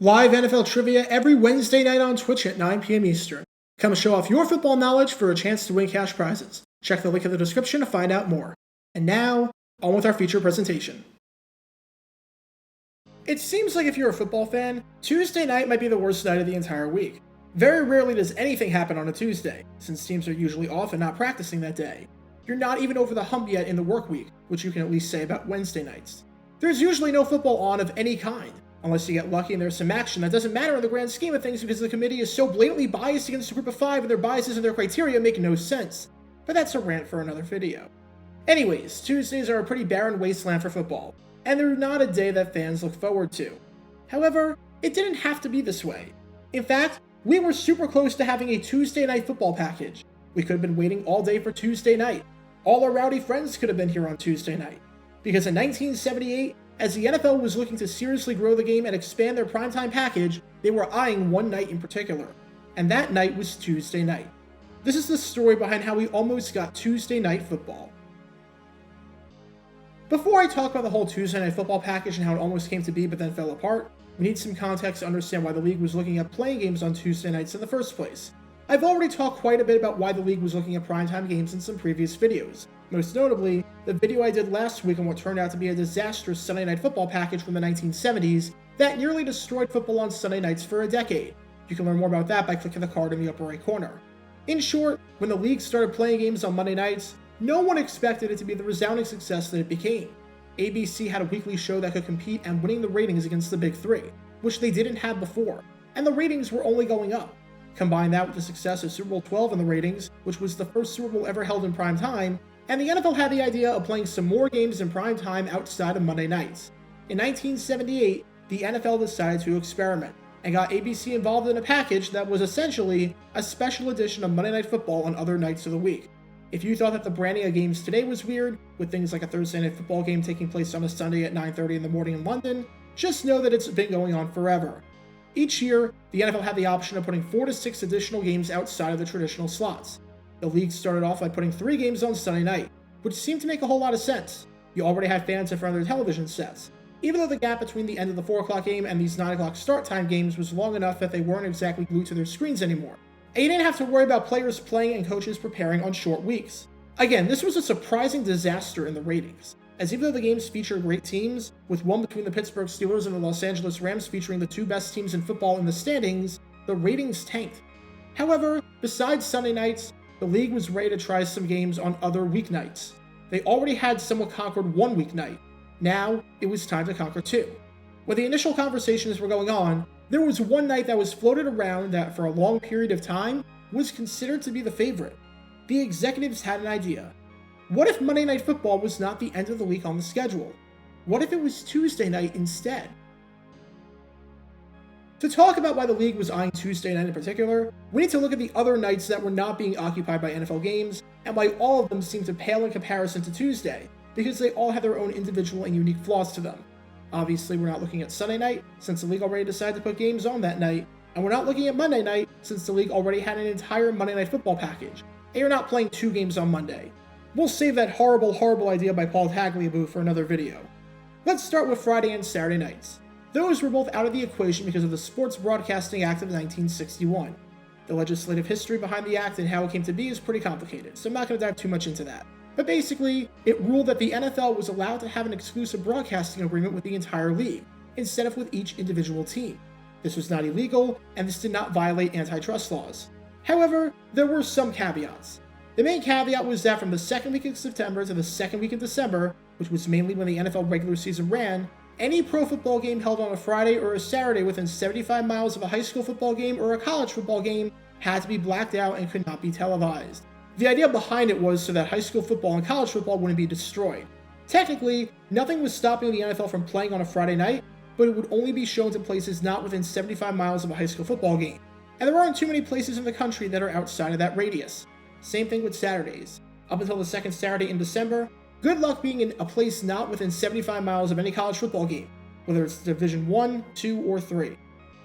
Live NFL trivia every Wednesday night on Twitch at 9 p.m. Eastern. Come show off your football knowledge for a chance to win cash prizes. Check the link in the description to find out more. And now, on with our feature presentation. It seems like if you're a football fan, Tuesday night might be the worst night of the entire week. Very rarely does anything happen on a Tuesday, since teams are usually off and not practicing that day. You're not even over the hump yet in the work week, which you can at least say about Wednesday nights. There's usually no football on of any kind, unless you get lucky and there's some action that doesn't matter in the grand scheme of things because the committee is so blatantly biased against a group of five and their biases and their criteria make no sense. But that's a rant for another video. Anyways, Tuesdays are a pretty barren wasteland for football, and they're not a day that fans look forward to. However, it didn't have to be this way. In fact, we were super close to having a Tuesday night football package. We could have been waiting all day for Tuesday night. All our rowdy friends could have been here on Tuesday night. Because in 1978, as the NFL was looking to seriously grow the game and expand their primetime package, they were eyeing one night in particular. And that night was Tuesday night. This is the story behind how we almost got Tuesday night football. Before I talk about the whole Tuesday night football package and how it almost came to be but then fell apart, we need some context to understand why the league was looking at playing games on Tuesday nights in the first place. I've already talked quite a bit about why the league was looking at primetime games in some previous videos. Most notably, the video I did last week on what turned out to be a disastrous Sunday night football package from the 1970s that nearly destroyed football on Sunday nights for a decade. You can learn more about that by clicking the card in the upper right corner. In short, when the league started playing games on Monday nights, no one expected it to be the resounding success that it became. ABC had a weekly show that could compete and winning the ratings against the Big Three, which they didn't have before, and the ratings were only going up. Combine that with the success of Super Bowl 12 in the ratings, which was the first Super Bowl ever held in prime time, and the NFL had the idea of playing some more games in prime time outside of Monday nights. In 1978, the NFL decided to experiment, and got ABC involved in a package that was essentially a special edition of Monday Night Football on other nights of the week. If you thought that the branding of games today was weird, with things like a Thursday night football game taking place on a Sunday at 9:30 in the morning in London, just know that it's been going on forever. Each year, the NFL had the option of putting 4 to 6 additional games outside of the traditional slots. The league started off by putting 3 games on Sunday night, which seemed to make a whole lot of sense. You already had fans in front of their television sets, even though the gap between the end of the 4 o'clock game and these 9 o'clock start time games was long enough that they weren't exactly glued to their screens anymore. And you didn't have to worry about players playing and coaches preparing on short weeks. Again, this was a surprising disaster in the ratings, as even though the games featured great teams, with one between the Pittsburgh Steelers and the Los Angeles Rams featuring the 2 best teams in football in the standings, the ratings tanked. However, besides Sunday nights, the league was ready to try some games on other weeknights. They already had somewhat conquered one weeknight. Now, it was time to conquer 2. When the initial conversations were going on, there was one night that was floated around that for a long period of time was considered to be the favorite. The executives had an idea. What if Monday Night Football was not the end of the week on the schedule? What if it was Tuesday night instead? To talk about why the league was eyeing Tuesday night in particular, we need to look at the other nights that were not being occupied by NFL games, and why all of them seem to pale in comparison to Tuesday, because they all have their own individual and unique flaws to them. Obviously, we're not looking at Sunday night, since the league already decided to put games on that night, and we're not looking at Monday night, since the league already had an entire Monday Night Football package, and you're not playing 2 games on Monday. We'll save that horrible idea by Paul Tagliabue for another video. Let's start with Friday and Saturday nights. Those were both out of the equation because of the Sports Broadcasting Act of 1961. The legislative history behind the act and how it came to be is pretty complicated, so I'm not going to dive too much into that. But basically, it ruled that the NFL was allowed to have an exclusive broadcasting agreement with the entire league, instead of with each individual team. This was not illegal, and this did not violate antitrust laws. However, there were some caveats. The main caveat was that from the second week of September to the second week of December, which was mainly when the NFL regular season ran, any pro football game held on a Friday or a Saturday within 75 miles of a high school football game or a college football game had to be blacked out and could not be televised. The idea behind it was so that high school football and college football wouldn't be destroyed. Technically, nothing was stopping the NFL from playing on a Friday night, but it would only be shown to places not within 75 miles of a high school football game. And there aren't too many places in the country that are outside of that radius. Same thing with Saturdays. Up until the second Saturday in December, good luck being in a place not within 75 miles of any college football game, whether it's Division 1, 2, or 3.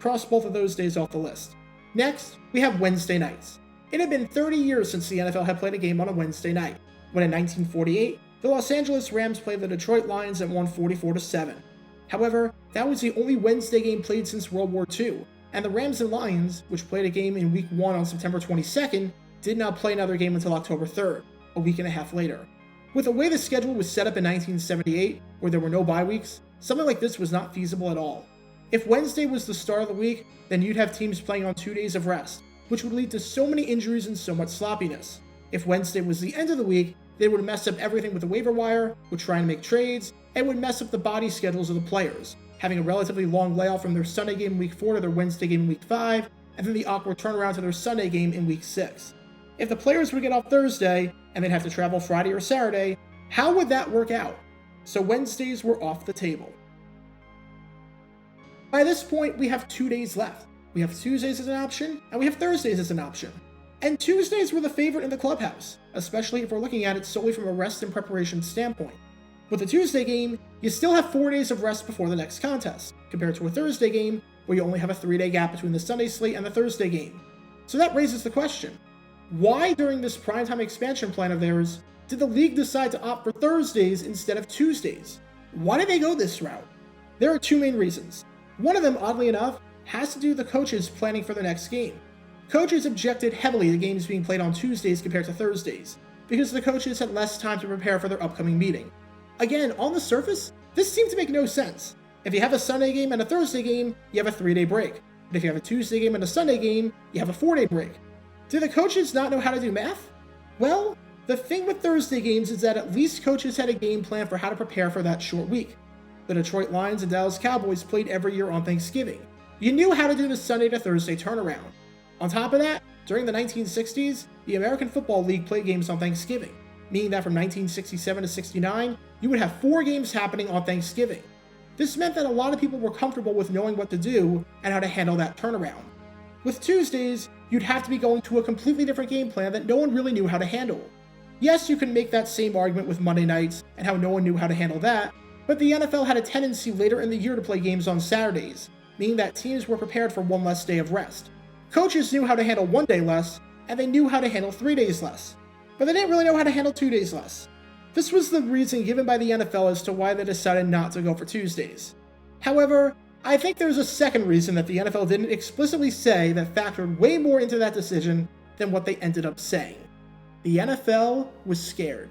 Cross both of those days off the list. Next, we have Wednesday nights. It had been 30 years since the NFL had played a game on a Wednesday night, when in 1948, the Los Angeles Rams played the Detroit Lions and won 44-7. However, That was the only Wednesday game played since World War II, and the Rams and Lions, which played a game in Week 1 on September 22nd, did not play another game until October 3rd, a week and a half later. With the way the schedule was set up in 1978, where there were no bye weeks, something like this was not feasible at all. If Wednesday was the start of the week, then you'd have teams playing on 2 days of rest, which would lead to so many injuries and so much sloppiness. If Wednesday was the end of the week, they would mess up everything with the waiver wire, would try and make trades, and would mess up the body schedules of the players, having a relatively long layoff from their Sunday game in Week 4 to their Wednesday game in Week 5, and then the awkward turnaround to their Sunday game in Week 6. If the players would get off Thursday, and they'd have to travel Friday or Saturday, how would that work out? So Wednesdays were off the table. By this point, we have 2 days left. We have Tuesdays as an option, and we have Thursdays as an option. And Tuesdays were the favorite in the clubhouse, especially if we're looking at it solely from a rest and preparation standpoint. With the Tuesday game, you still have 4 days of rest before the next contest, compared to a Thursday game where you only have a 3-day gap between the Sunday slate and the Thursday game. So that raises the question, why during this primetime expansion plan of theirs did the league decide to opt for Thursdays instead of Tuesdays? Why did they go this route? There are 2 main reasons. One of them, oddly enough, has to do with the coaches planning for the next game. Coaches objected heavily to games being played on Tuesdays compared to Thursdays, because the coaches had less time to prepare for their upcoming meeting. Again, on the surface, this seemed to make no sense. If you have a Sunday game and a Thursday game, you have a 3-day break. But if you have a Tuesday game and a Sunday game, you have a 4-day break. Do the coaches not know how to do math? Well, the thing with Thursday games is that at least coaches had a game plan for how to prepare for that short week. The Detroit Lions and Dallas Cowboys played every year on Thanksgiving. You knew how to do the Sunday to Thursday turnaround. On top of that, during the 1960s, the American Football League played games on Thanksgiving, meaning that from 1967 to 69, you would have 4 games happening on Thanksgiving. This meant that a lot of people were comfortable with knowing what to do and how to handle that turnaround. With Tuesdays, you'd have to be going to a completely different game plan that no one really knew how to handle. Yes, you can make that same argument with Monday nights and how no one knew how to handle that, but the NFL had a tendency later in the year to play games on Saturdays, meaning that teams were prepared for 1 less day of rest. Coaches knew how to handle 1 day less, and they knew how to handle 3 days less, but they didn't really know how to handle 2 days less. This was the reason given by the NFL as to why they decided not to go for Tuesdays. However, I think there's a second reason that the NFL didn't explicitly say that factored way more into that decision than what they ended up saying. The NFL was scared.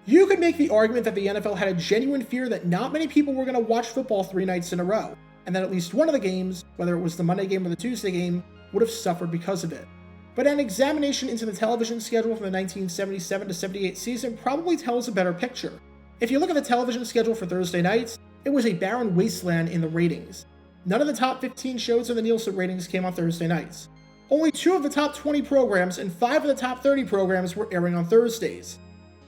You could make the argument that the NFL had a genuine fear that not many people were going to watch football 3 nights in a row, and that at least one of the games, whether it was the Monday game or the Tuesday game, would have suffered because of it. But an examination into the television schedule from the 1977 to 78 season probably tells a better picture. If you look at the television schedule for Thursday nights, it was a barren wasteland in the ratings. None of the top 15 shows in the Nielsen ratings came on Thursday nights. Only 2 of the top 20 programs and 5 of the top 30 programs were airing on Thursdays.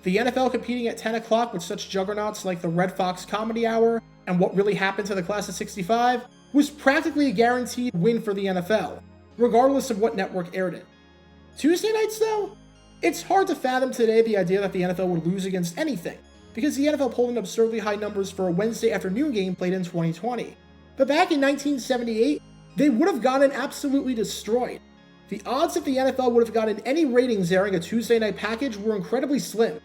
The NFL competing at 10 o'clock with such juggernauts like the Red Fox Comedy Hour and What Really Happened to the Class of '65 was practically a guaranteed win for the NFL, regardless of what network aired it. Tuesday nights, though? It's hard to fathom today the idea that the NFL would lose against anything, because the NFL pulled in absurdly high numbers for a Wednesday afternoon game played in 2020. But back in 1978, they would have gotten absolutely destroyed. The odds that the NFL would have gotten any ratings airing a Tuesday night package were incredibly slim.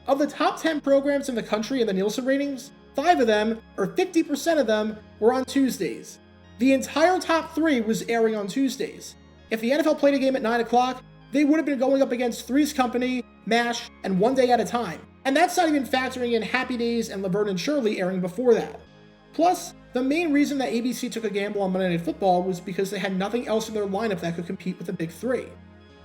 Of the top 10 programs in the country in the Nielsen ratings, 5 of them, or 50% of them, were on Tuesdays. The entire top 3 was airing on Tuesdays. If the NFL played a game at 9 o'clock, they would have been going up against Three's Company, MASH, and One Day at a Time. And that's not even factoring in Happy Days and Laverne and Shirley airing before that. Plus, the main reason that ABC took a gamble on Monday Night Football was because they had nothing else in their lineup that could compete with the Big 3.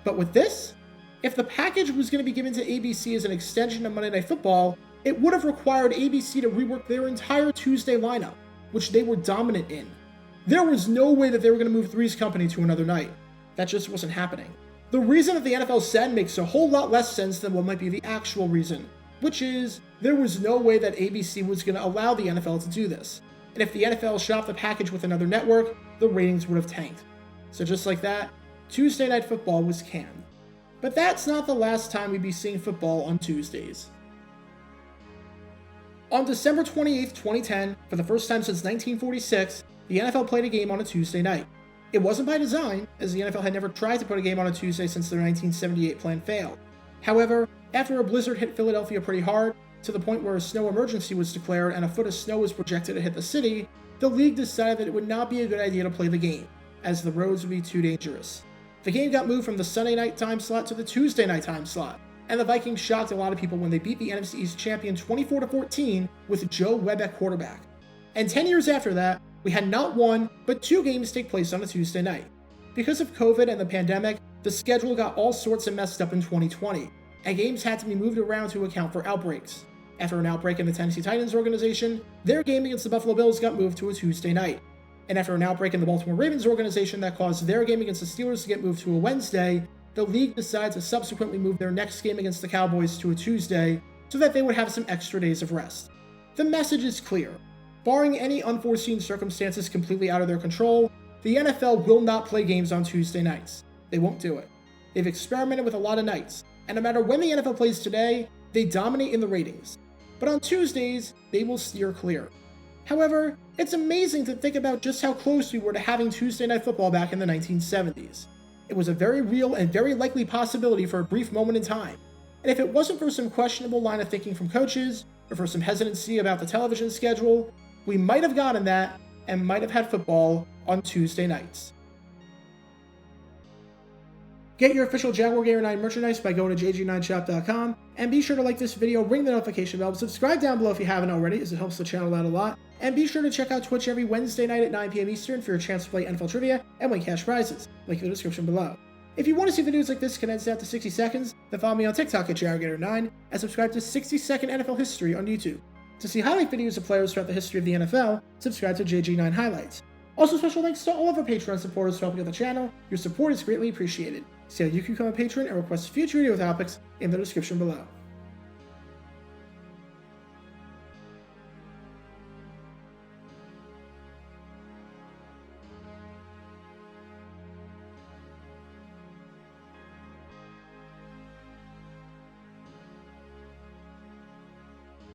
But with this, if the package was going to be given to ABC as an extension of Monday Night Football, it would have required ABC to rework their entire Tuesday lineup, which they were dominant in. There was no way that they were going to move Three's Company to another night. That just wasn't happening. The reason that the NFL said makes a whole lot less sense than what might be the actual reason, which is there was no way that ABC was going to allow the NFL to do this. And if the NFL shopped the package with another network, the ratings would have tanked. So just like that, Tuesday Night Football was canned. But that's not the last time we'd be seeing football on Tuesdays. On December 28, 2010, for the first time since 1946, the NFL played a game on a Tuesday night. It wasn't by design, as the NFL had never tried to put a game on a Tuesday since their 1978 plan failed. However, after a blizzard hit Philadelphia pretty hard, to the point where a snow emergency was declared and a foot of snow was projected to hit the city, the league decided that it would not be a good idea to play the game, as the roads would be too dangerous. The game got moved from the Sunday night time slot to the Tuesday night time slot, and the Vikings shocked a lot of people when they beat the NFC East champion 24-14 with Joe Webb at quarterback. And 10 years after that, we had not one, but 2 games take place on a Tuesday night. Because of COVID and the pandemic, the schedule got all sorts of messed up in 2020, and games had to be moved around to account for outbreaks. After an outbreak in the Tennessee Titans organization, their game against the Buffalo Bills got moved to a Tuesday night. And after an outbreak in the Baltimore Ravens organization that caused their game against the Steelers to get moved to a Wednesday, the league decided to subsequently move their next game against the Cowboys to a Tuesday so that they would have some extra days of rest. The message is clear. Barring any unforeseen circumstances completely out of their control, the NFL will not play games on Tuesday nights. They won't do it. They've experimented with a lot of nights, and no matter when the NFL plays today, they dominate in the ratings. But on Tuesdays, they will steer clear. However, it's amazing to think about just how close we were to having Tuesday Night Football back in the 1970s. It was a very real and very likely possibility for a brief moment in time. And if it wasn't for some questionable line of thinking from coaches, or for some hesitancy about the television schedule, we might have gotten that and might have had football on Tuesday nights. Get your official Jaguar Gator 9 merchandise by going to jg9shop.com, and be sure to like this video, ring the notification bell, subscribe down below if you haven't already, as it helps the channel out a lot, and be sure to check out Twitch every Wednesday night at 9 p.m. Eastern for your chance to play NFL Trivia and win cash prizes, link in the description below. If you want to see videos like this condensed down to 60 seconds, then follow me on TikTok at JaguarGator9, and subscribe to 60-Second NFL History on YouTube. To see highlight videos of players throughout the history of the NFL, subscribe to JG9 Highlights. Also, special thanks to all of our Patreon supporters for helping out the channel. Your support is greatly appreciated. See how you can become a patron and request future video topics in the description below.